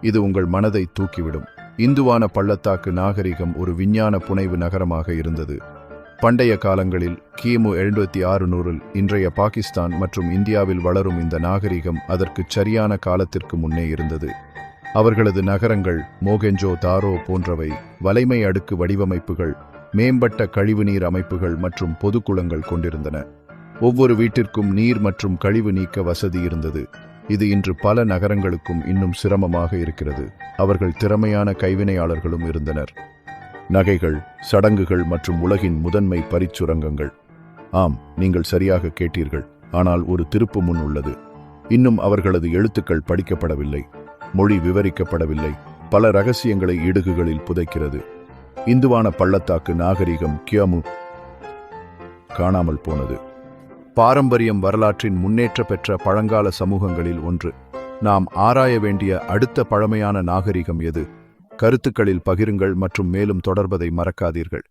இது உங்கள் மனதை தூக்கிவிடும். இந்துவான பள்ளத்தாக்கு நாகரிகம் ஒரு விஞ்ஞான புனைவு நகரமாக இருந்தது. பண்டைய காலங்களில் கிமு 7600 இன்றைய பாகிஸ்தான் மற்றும் இந்தியாவில் வளரும் இந்த நாகரிகம் அதற்கு சரியான காலத்திற்கு முன்னே இருந்தது. அவர்களது நகரங்கள் மோகெஞ்சோ தாரோ போன்றவை வலைமை அடுக்கு வடிவமைப்புகள், மேம்பட்ட கழிவுநீர் அமைப்புகள் மற்றும் பொதுக்குளங்கள் கொண்டிருந்தன. ஒவ்வொரு வீட்டிற்கும் நீர் மற்றும் கழிவு நீக்க வசதி இருந்தது. இது இன்று பல நகரங்களுக்கும் இன்னும் சிரமமாக இருக்கிறது. அவர்கள் திறமையான கைவினையாளர்களும் இருந்தனர். நகைகள், சடங்குகள் மற்றும் உலகின் முதன்மை பரிச்சுரங்கங்கள். ஆம், நீங்கள் சரியாக கேட்டீர்கள். ஆனால் ஒரு திருப்பு முன் உள்ளது. இன்னும் அவர்களது எழுத்துக்கள் படிக்கப்படவில்லை, மொழி விவரிக்கப்படவில்லை. பல ரகசியங்களை இடுகுகளில் புதைக்கிறது. இந்துவான பள்ளத்தாக்கு நாகரிகம் கியாமு காணாமல் போனது. பாரம்பரியம் வரலாற்றின் முன்னேற்ற பெற்ற பழங்கால சமூகங்களில் ஒன்று. நாம் ஆராய வேண்டிய அடுத்த பழமையான நாகரிகம் எது? கருத்துக்களில் பகிருங்கள் மற்றும் மேலும் தொடர்வதை மறக்காதீர்கள்.